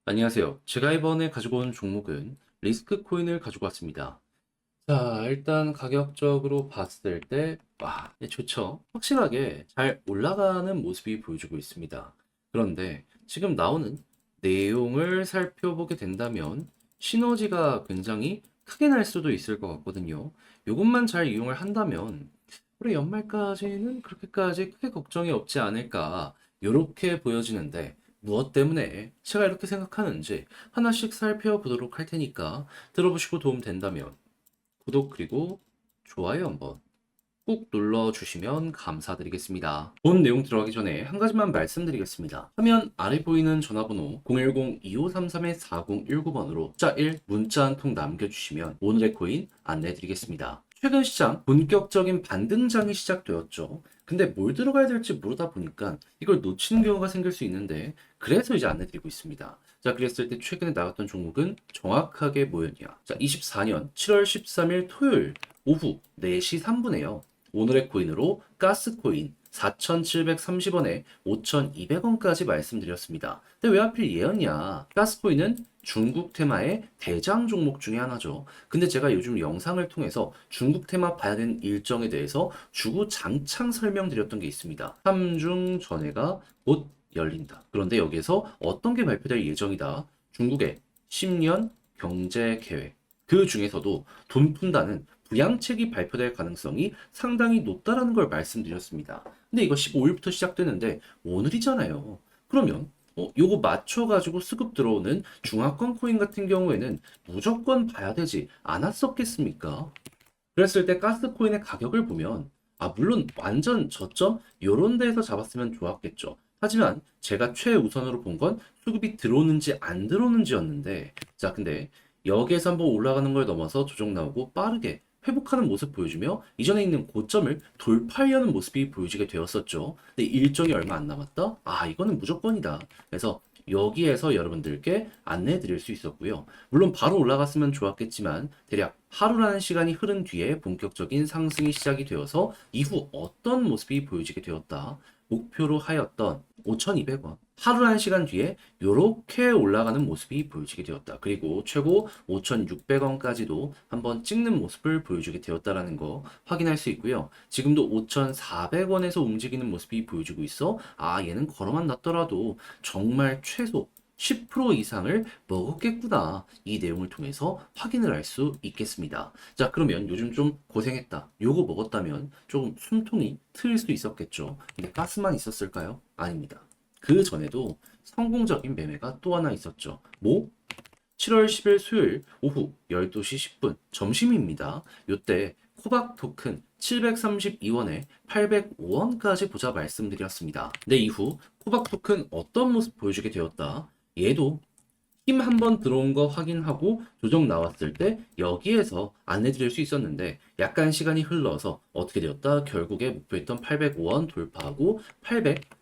안녕하세요. 제가 이번에 가지고 온 종목은 리스크 코인을 가지고 왔습니다. 자, 일단 가격적으로 봤을 때, 네, 좋죠. 확실하게 잘 올라가는 모습이 보여주고 있습니다. 그런데 지금 나오는 내용을 살펴보게 된다면 시너지가 굉장히 크게 날 수도 있을 것 같거든요. 이것만 잘 이용을 한다면 올해 연말까지는 그렇게까지 크게 걱정이 없지 않을까, 이렇게 보여지는데 무엇 때문에 제가 이렇게 생각하는지 하나씩 살펴보도록 할 테니까 들어보시고 도움 된다면 구독 그리고 좋아요 한번 꾹 눌러주시면 감사드리겠습니다. 본 내용 들어가기 전에 한 가지만 말씀드리겠습니다. 화면 아래 보이는 전화번호 010-2533-4019번으로 숫자 1 문자 한 통 남겨주시면 오늘의 코인 안내드리겠습니다. 최근 시장 본격적인 반등장이 시작되었죠. 근데 뭘 들어가야 될지 모르다 보니까 이걸 놓치는 경우가 생길 수 있는데 그래서 이제 안내드리고 있습니다. 자, 그랬을 때 최근에 나갔던 종목은 정확하게 뭐였냐? 자, 24년 7월 13일 토요일 오후 4시 3분에요. 오늘의 코인으로 가스코인 4,730원에 5,200원까지 말씀드렸습니다. 근데 왜 하필 얘였냐? 가스코인은 중국 테마의 대장 종목 중에 하나죠. 근데 제가 요즘 영상을 통해서 중국 테마 봐야 되는 일정에 대해서 주구장창 설명드렸던 게 있습니다. 3중 전회가 곧 열린다. 그런데 여기에서 어떤 게 발표될 예정이다. 중국의 10년 경제 계획. 그 중에서도 돈 푼다는 부양책이 발표될 가능성이 상당히 높다라는 걸 말씀드렸습니다. 근데 이거 15일부터 시작되는데 오늘이잖아요. 그러면 요거 맞춰가지고 수급 들어오는 중화권 코인 같은 경우에는 무조건 봐야 되지 않았었겠습니까? 그랬을 때 가스코인의 가격을 보면 물론 완전 저점 요런 데에서 잡았으면 좋았겠죠. 하지만 제가 최우선으로 본 건 수급이 들어오는지 안 들어오는지였는데 자 근데 여기에서 한번 올라가는 걸 넘어서 조정 나오고 빠르게 회복하는 모습 보여주며 이전에 있는 고점을 돌파하려는 모습이 보여지게 되었었죠. 근데 일정이 얼마 안 남았다? 이거는 무조건이다. 그래서 여기에서 여러분들께 안내해 드릴 수 있었고요. 물론 바로 올라갔으면 좋았겠지만 대략 하루라는 시간이 흐른 뒤에 본격적인 상승이 시작이 되어서 이후 어떤 모습이 보여지게 되었다. 목표로 하였던 5,200원. 하루라는 시간 뒤에 이렇게 올라가는 모습이 보여지게 되었다. 그리고 최고 5,600원까지도 한번 찍는 모습을 보여주게 되었다라는 거 확인할 수 있고요. 지금도 5,400원에서 움직이는 모습이 보여지고 있어. 얘는 걸어만 놨더라도 정말 최소 10% 이상을 먹었겠구나. 이 내용을 통해서 확인을 할 수 있겠습니다. 자, 그러면 요즘 좀 고생했다. 요거 먹었다면 조금 숨통이 트일 수 있었겠죠. 근데 가스만 있었을까요? 아닙니다. 그 전에도 성공적인 매매가 또 하나 있었죠. 7월 10일 수요일 오후 12시 10분 점심입니다. 요때 코박 토큰 732원에 805원까지 보자 말씀드렸습니다. 근데 이후 코박 토큰 어떤 모습 보여주게 되었다. 얘도 힘 한번 들어온 거 확인하고 조정 나왔을 때 여기에서 안내 드릴 수 있었는데 약간 시간이 흘러서 어떻게 되었다? 결국에 목표했던 805원 돌파하고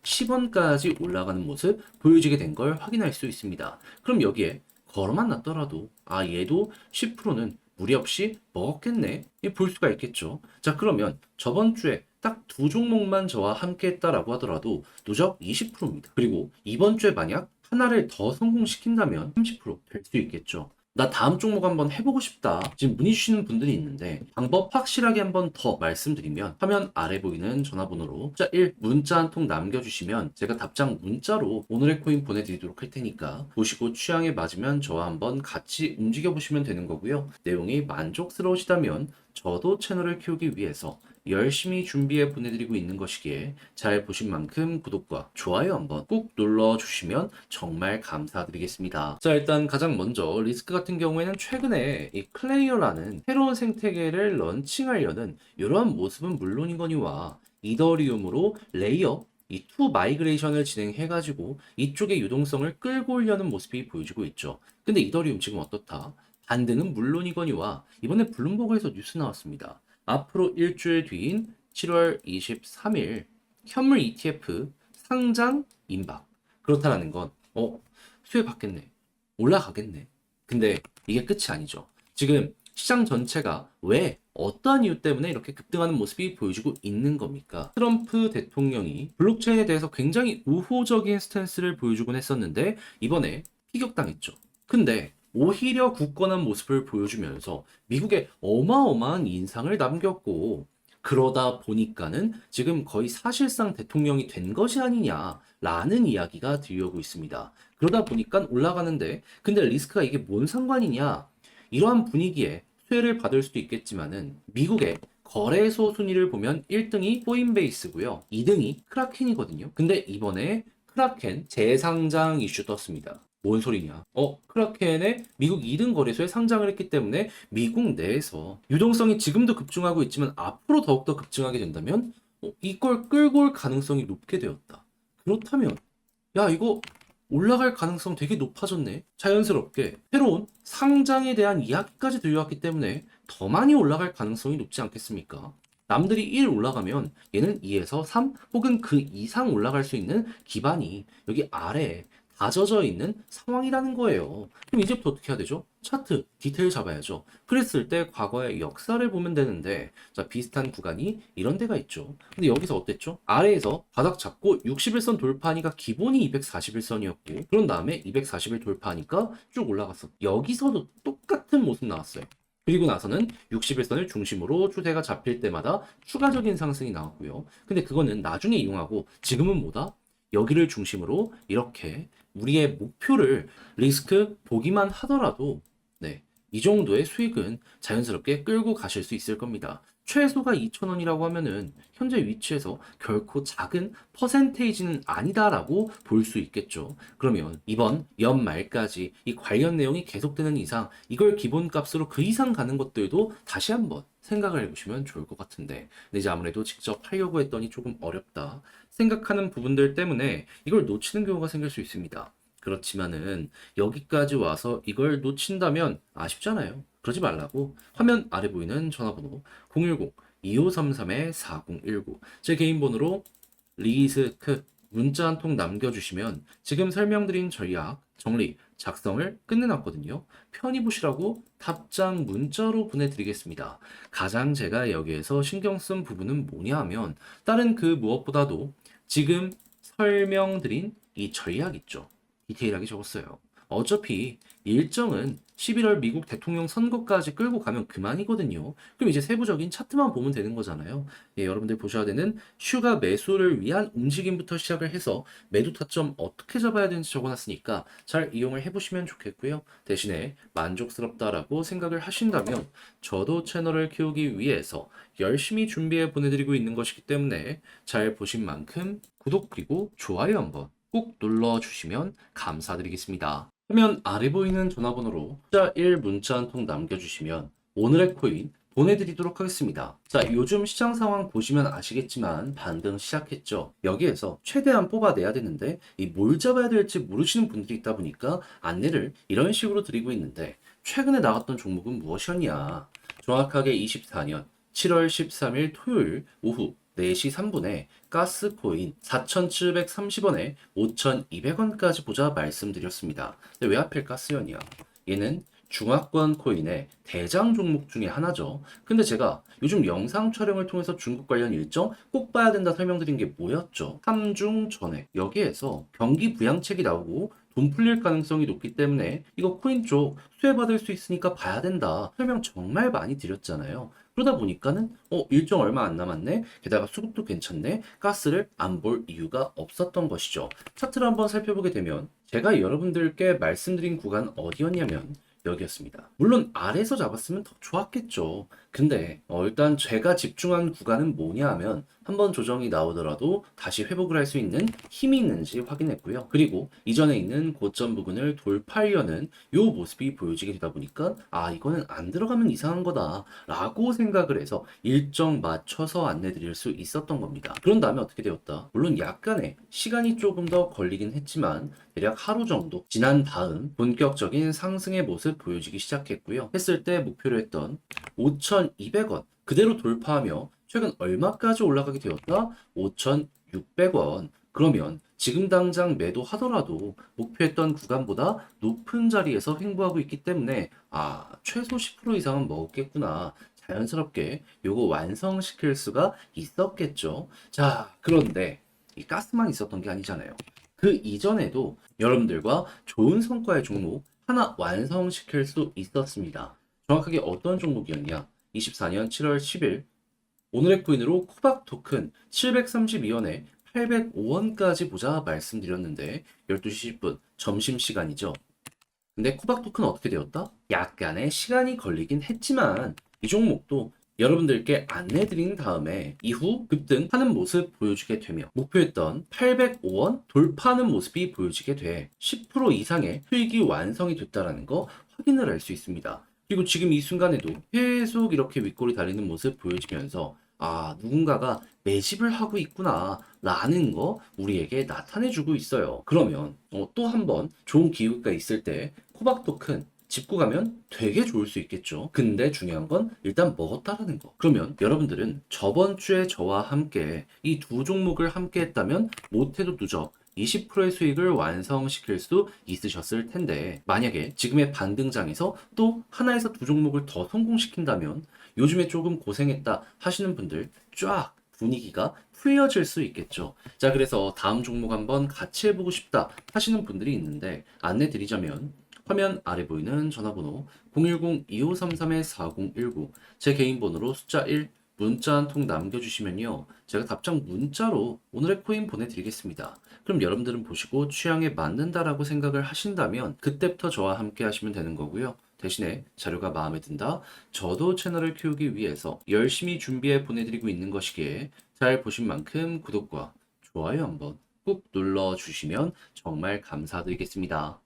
810원까지 올라가는 모습 보여지게 된 걸 확인할 수 있습니다. 그럼 여기에 걸어만 놨더라도 얘도 10%는 무리 없이 먹었겠네. 볼 수가 있겠죠. 자, 그러면 저번 주에 딱 두 종목만 저와 함께 했다라고 하더라도 누적 20%입니다. 그리고 이번 주에 만약 하나를 더 성공시킨다면 30%될 수 있겠죠. 나 다음 종목 한번 해보고 싶다. 지금 문의 주시는 분들이 있는데 방법 확실하게 한번 더 말씀드리면 화면 아래 보이는 전화번호로 숫자 1 문자 한 통 남겨주시면 제가 답장 문자로 오늘의 코인 보내드리도록 할 테니까 보시고 취향에 맞으면 저와 한번 같이 움직여 보시면 되는 거고요. 내용이 만족스러우시다면 저도 채널을 키우기 위해서 열심히 준비해 보내드리고 있는 것이기에 잘 보신 만큼 구독과 좋아요 한번 꾹 눌러주시면 정말 감사드리겠습니다. 자, 일단 가장 먼저 리스크 같은 경우에는 최근에 이 클레이어라는 새로운 생태계를 런칭하려는 이러한 모습은 물론이거니와 이더리움으로 레이어 이2 마이그레이션을 진행해가지고 이쪽의 유동성을 끌고 오려는 모습이 보여지고 있죠. 근데 이더리움 지금 어떻다? 반등은 물론이거니와 이번에 블룸버그에서 뉴스 나왔습니다. 앞으로 일주일 뒤인 7월 23일 현물 ETF 상장 임박. 그렇다라는 건 수혜 받겠네. 올라가겠네. 근데 이게 끝이 아니죠. 지금 시장 전체가 왜 어떠한 이유 때문에 이렇게 급등하는 모습이 보여지고 있는 겁니까? 트럼프 대통령이 블록체인에 대해서 굉장히 우호적인 스탠스를 보여주곤 했었는데 이번에 피격당했죠. 근데 오히려 굳건한 모습을 보여주면서 미국에 어마어마한 인상을 남겼고, 그러다 보니까는 지금 거의 사실상 대통령이 된 것이 아니냐라는 이야기가 들려오고 있습니다. 그러다 보니까 올라가는데, 근데 리스크가 이게 뭔 상관이냐? 이러한 분위기에 수혜를 받을 수도 있겠지만은 미국의 거래소 순위를 보면 1등이 코인베이스고요. 2등이 크라켄이거든요. 근데 이번에 크라켄 재상장 이슈 떴습니다. 뭔 소리냐? 크라켄의 미국 2등 거래소에 상장을 했기 때문에 미국 내에서 유동성이 지금도 급증하고 있지만 앞으로 더욱더 급증하게 된다면 이걸 끌고 올 가능성이 높게 되었다. 그렇다면 야, 이거 올라갈 가능성 되게 높아졌네. 자연스럽게 새로운 상장에 대한 이야기까지 들려왔기 때문에 더 많이 올라갈 가능성이 높지 않겠습니까? 남들이 1 올라가면 얘는 2에서 3 혹은 그 이상 올라갈 수 있는 기반이 여기 아래에 다져져 있는 상황이라는 거예요. 그럼 이제부터 어떻게 해야 되죠? 차트, 디테일 잡아야죠. 그랬을 때 과거의 역사를 보면 되는데, 자, 비슷한 구간이 이런 데가 있죠. 근데 여기서 어땠죠? 아래에서 바닥 잡고 61선 돌파하니까 기본이 241선이었고, 그런 다음에 240을 돌파하니까 쭉 올라갔어. 여기서도 똑같은 모습 나왔어요. 그리고 나서는 61선을 중심으로 추세가 잡힐 때마다 추가적인 상승이 나왔고요. 근데 그거는 나중에 이용하고 지금은 뭐다? 여기를 중심으로 이렇게 우리의 목표를 리스크 보기만 하더라도 네, 이 정도의 수익은 자연스럽게 끌고 가실 수 있을 겁니다. 최소가 2,000원이라고 하면은 현재 위치에서 결코 작은 퍼센테이지는 아니다라고 볼 수 있겠죠. 그러면 이번 연말까지 이 관련 내용이 계속되는 이상 이걸 기본값으로 그 이상 가는 것들도 다시 한번 생각을 해보시면 좋을 것 같은데, 근데 이제 아무래도 직접 하려고 했더니 조금 어렵다 생각하는 부분들 때문에 이걸 놓치는 경우가 생길 수 있습니다. 그렇지만은 여기까지 와서 이걸 놓친다면 아쉽잖아요. 그러지 말라고 화면 아래 보이는 전화번호 010-2533-4019 제 개인 번호로 리스크 문자 한 통 남겨주시면 지금 설명드린 전략 정리 작성을 끝내놨거든요. 편히 보시라고 답장 문자로 보내드리겠습니다. 가장 제가 여기에서 신경 쓴 부분은 뭐냐 하면 다른 그 무엇보다도 지금 설명드린 이 전략 있죠. 디테일하게 적었어요. 어차피 일정은 11월 미국 대통령 선거까지 끌고 가면 그만이거든요. 그럼 이제 세부적인 차트만 보면 되는 거잖아요. 예, 여러분들 보셔야 되는 슈가 매수를 위한 움직임부터 시작을 해서 매도 타점 어떻게 잡아야 되는지 적어놨으니까 잘 이용을 해보시면 좋겠고요. 대신에 만족스럽다라고 생각을 하신다면 저도 채널을 키우기 위해서 열심히 준비해 보내드리고 있는 것이기 때문에 잘 보신 만큼 구독 그리고 좋아요 한번 꼭 눌러주시면 감사드리겠습니다. 화면 아래 보이는 전화번호로 숫자 1 문자 한 통 남겨주시면 오늘의 코인 보내드리도록 하겠습니다. 자, 요즘 시장 상황 보시면 아시겠지만 반등 시작했죠. 여기에서 최대한 뽑아내야 되는데 이 뭘 잡아야 될지 모르시는 분들이 있다 보니까 안내를 이런 식으로 드리고 있는데, 최근에 나갔던 종목은 무엇이었냐? 정확하게 24년 7월 13일 토요일 오후 4시 3분에 가스코인 4,730원에 5,200원까지 보자 말씀드렸습니다. 근데 왜 하필 가스연이야? 얘는 중화권 코인의 대장 종목 중에 하나죠. 근데 제가 요즘 영상 촬영을 통해서 중국 관련 일정 꼭 봐야 된다 설명드린 게 뭐였죠? 삼중 전액. 여기에서 경기 부양책이 나오고 돈 풀릴 가능성이 높기 때문에 이거 코인 쪽 수혜받을 수 있으니까 봐야 된다 설명 정말 많이 드렸잖아요. 그러다 보니까는 일정 얼마 안 남았네. 게다가 수급도 괜찮네. 가스를 안 볼 이유가 없었던 것이죠. 차트를 한번 살펴보게 되면 제가 여러분들께 말씀드린 구간 어디였냐면 여기였습니다. 물론 아래에서 잡았으면 더 좋았겠죠. 근데 일단 제가 집중한 구간은 뭐냐 하면 한번 조정이 나오더라도 다시 회복을 할 수 있는 힘이 있는지 확인했고요. 그리고 이전에 있는 고점 부근을 돌파하려는 요 모습이 보여지게 되다 보니까 이거는 안 들어가면 이상한 거다 라고 생각을 해서 일정 맞춰서 안내 드릴 수 있었던 겁니다. 그런 다음에 어떻게 되었다? 물론 약간의 시간이 조금 더 걸리긴 했지만 대략 하루 정도 지난 다음 본격적인 상승의 모습 보여지기 시작했고요. 했을 때 목표로 했던 5,200원 그대로 돌파하며 최근 얼마까지 올라가게 되었다? 5,600원. 그러면 지금 당장 매도하더라도 목표했던 구간보다 높은 자리에서 횡보하고 있기 때문에 최소 10% 이상은 먹었겠구나. 자연스럽게 요거 완성시킬 수가 있었겠죠. 자, 그런데 이 가스만 있었던 게 아니잖아요. 그 이전에도 여러분들과 좋은 성과의 종목 하나 완성시킬 수 있었습니다. 정확하게 어떤 종목이었냐? 24년 7월 10일 오늘의 코인으로 코박 토큰 732원에 805원까지 보자 말씀드렸는데 12시 10분 점심시간이죠. 근데 코박 토큰은 어떻게 되었다? 약간의 시간이 걸리긴 했지만 이 종목도 여러분들께 안내드린 다음에 이후 급등하는 모습 보여주게 되며 목표했던 805원 돌파하는 모습이 보여지게 돼 10% 이상의 수익이 완성이 됐다는 거 확인을 할 수 있습니다. 그리고 지금 이 순간에도 계속 이렇게 윗골이 달리는 모습 보여지면서 아, 누군가가 매집을 하고 있구나 라는 거 우리에게 나타내주고 있어요. 그러면 또 한 번 좋은 기회가 있을 때 코박 토큰 짚고 가면 되게 좋을 수 있겠죠. 근데 중요한 건 일단 먹었다라는 거. 그러면 여러분들은 저번 주에 저와 함께 이 두 종목을 함께 했다면 못해도 누적 20%의 수익을 완성시킬 수 있으셨을 텐데 만약에 지금의 반등장에서 또 하나에서 두 종목을 더 성공시킨다면 요즘에 조금 고생했다 하시는 분들 쫙 분위기가 풀려질 수 있겠죠. 자, 그래서 다음 종목 한번 같이 해보고 싶다 하시는 분들이 있는데 안내 드리자면 화면 아래 보이는 전화번호 010-2533-4019 제 개인 번호로 숫자 1 문자 한 통 남겨주시면요. 제가 답장 문자로 오늘의 코인 보내드리겠습니다. 그럼 여러분들은 보시고 취향에 맞는다라고 생각을 하신다면 그때부터 저와 함께 하시면 되는 거고요. 대신에 자료가 마음에 든다. 저도 채널을 키우기 위해서 열심히 준비해 보내드리고 있는 것이기에 잘 보신 만큼 구독과 좋아요 한번 꾹 눌러주시면 정말 감사드리겠습니다.